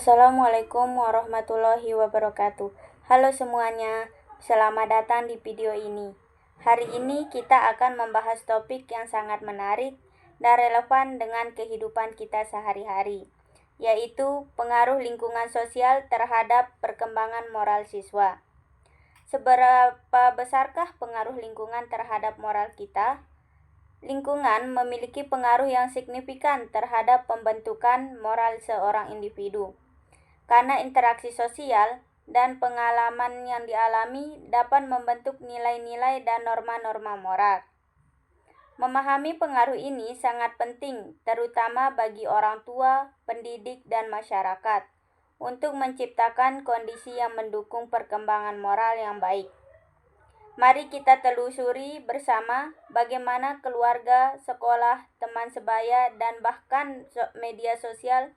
Assalamualaikum warahmatullahi wabarakatuh. Halo semuanya, selamat datang di video ini. Hari ini kita akan membahas topik yang sangat menarik dan relevan dengan kehidupan kita sehari-hari, yaitu pengaruh lingkungan sosial terhadap perkembangan moral siswa. Seberapa besarkah pengaruh lingkungan terhadap moral kita? Lingkungan memiliki pengaruh yang signifikan terhadap pembentukan moral seorang individu. Karena interaksi sosial dan pengalaman yang dialami dapat membentuk nilai-nilai dan norma-norma moral. Memahami pengaruh ini sangat penting, terutama bagi orang tua, pendidik, dan masyarakat, untuk menciptakan kondisi yang mendukung perkembangan moral yang baik. Mari kita telusuri bersama bagaimana keluarga, sekolah, teman sebaya, dan bahkan media sosial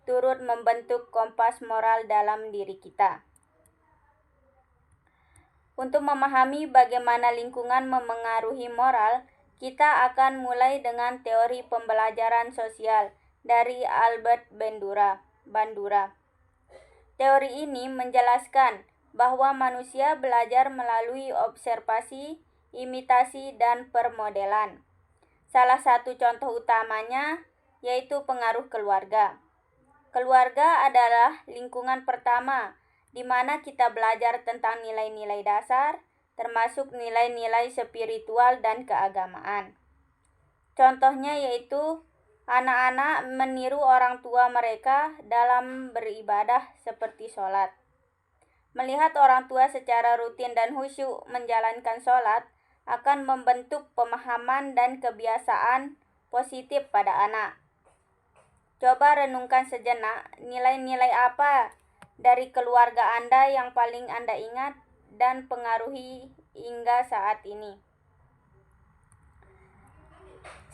turut membentuk kompas moral dalam diri kita. Untuk memahami bagaimana lingkungan memengaruhi moral, kita akan mulai dengan teori pembelajaran sosial dari Albert Bandura. Teori ini menjelaskan bahwa manusia belajar melalui observasi, imitasi, dan permodelan. Salah satu contoh utamanya yaitu pengaruh keluarga. Keluarga adalah lingkungan pertama di mana kita belajar tentang nilai-nilai dasar, termasuk nilai-nilai spiritual dan keagamaan. Contohnya yaitu anak-anak meniru orang tua mereka dalam beribadah seperti sholat. Melihat orang tua secara rutin dan khusyuk menjalankan sholat akan membentuk pemahaman dan kebiasaan positif pada anak. Coba renungkan sejenak, nilai-nilai apa dari keluarga Anda yang paling Anda ingat dan pengaruhi hingga saat ini.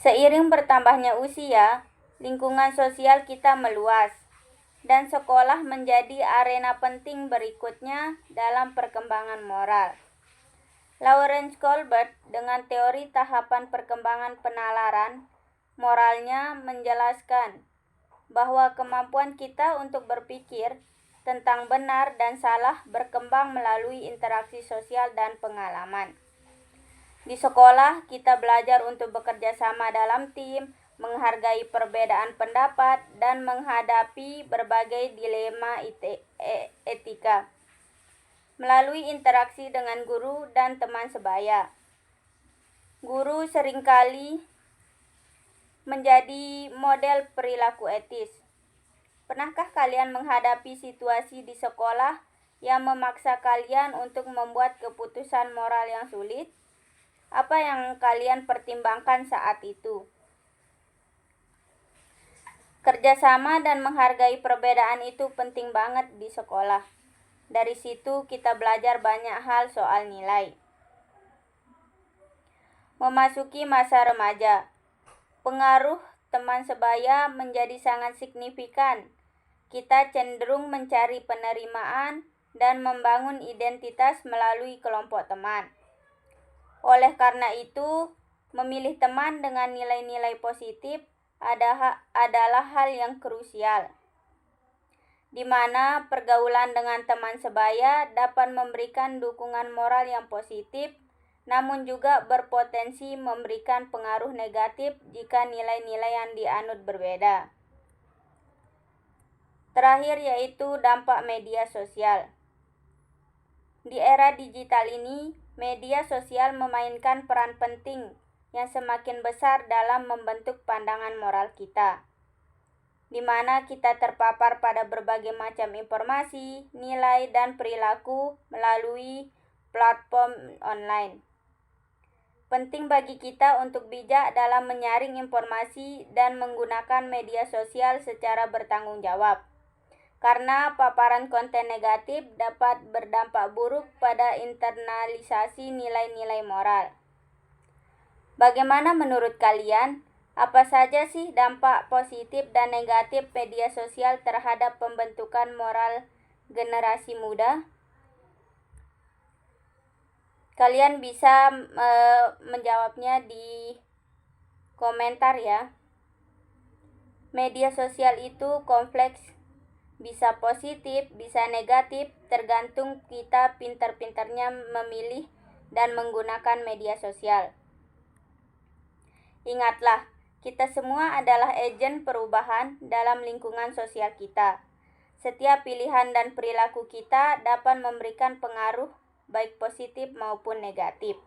Seiring bertambahnya usia, lingkungan sosial kita meluas, dan sekolah menjadi arena penting berikutnya dalam perkembangan moral. Lawrence Colbert dengan teori tahapan perkembangan penalaran moralnya menjelaskan bahwa kemampuan kita untuk berpikir tentang benar dan salah berkembang melalui interaksi sosial dan pengalaman. Di sekolah, kita belajar untuk bekerja sama dalam tim, menghargai perbedaan pendapat, dan menghadapi berbagai dilema etika melalui interaksi dengan guru dan teman sebaya. Guru seringkali menjadi model perilaku etis. Pernahkah kalian menghadapi situasi di sekolah yang memaksa kalian untuk membuat keputusan moral yang sulit? Apa yang kalian pertimbangkan saat itu? Kerjasama dan menghargai perbedaan itu penting banget di sekolah. Dari situ kita belajar banyak hal soal nilai. Memasuki masa remaja, pengaruh teman sebaya menjadi sangat signifikan. Kita cenderung mencari penerimaan dan membangun identitas melalui kelompok teman. Oleh karena itu, memilih teman dengan nilai-nilai positif adalah hal yang krusial, di mana pergaulan dengan teman sebaya dapat memberikan dukungan moral yang positif, namun juga berpotensi memberikan pengaruh negatif jika nilai-nilai yang dianut berbeda. Terakhir yaitu dampak media sosial. Di era digital ini, media sosial memainkan peran penting yang semakin besar dalam membentuk pandangan moral kita, di mana kita terpapar pada berbagai macam informasi, nilai, dan perilaku melalui platform online. Penting bagi kita untuk bijak dalam menyaring informasi dan menggunakan media sosial secara bertanggung jawab, karena paparan konten negatif dapat berdampak buruk pada internalisasi nilai-nilai moral. Bagaimana menurut kalian? Apa saja sih dampak positif dan negatif media sosial terhadap pembentukan moral generasi muda? Kalian bisa menjawabnya di komentar ya. Media sosial itu kompleks Bisa positif, bisa negatif, tergantung kita pintar-pintarnya memilih dan menggunakan media sosial. Ingatlah, kita semua adalah agen perubahan dalam lingkungan sosial kita. Setiap pilihan dan perilaku kita dapat memberikan pengaruh baik positif maupun negatif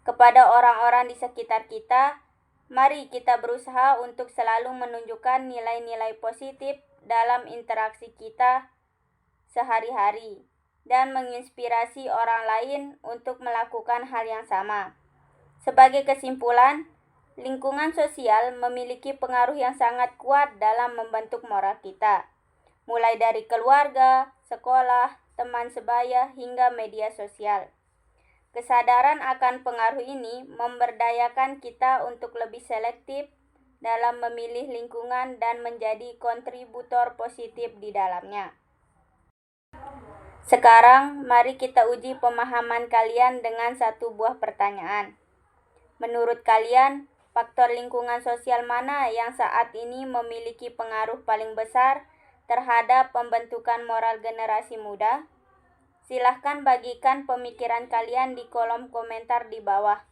kepada orang-orang di sekitar kita. Mari kita berusaha untuk selalu menunjukkan nilai-nilai positif dalam interaksi kita sehari-hari dan menginspirasi orang lain untuk melakukan hal yang sama. Sebagai kesimpulan, lingkungan sosial memiliki pengaruh yang sangat kuat dalam membentuk moral kita, mulai dari keluarga, sekolah, teman sebaya, hingga media sosial. Kesadaran akan pengaruh ini memberdayakan kita untuk lebih selektif dalam memilih lingkungan dan menjadi kontributor positif di dalamnya. Sekarang, mari kita uji pemahaman kalian dengan satu buah pertanyaan. Menurut kalian, faktor lingkungan sosial mana yang saat ini memiliki pengaruh paling besar terhadap pembentukan moral generasi muda? Silahkan bagikan pemikiran kalian di kolom komentar di bawah.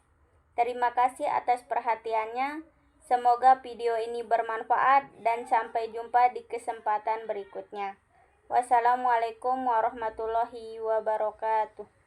Terima kasih atas perhatiannya. Semoga video ini bermanfaat dan sampai jumpa di kesempatan berikutnya. Wassalamualaikum warahmatullahi wabarakatuh.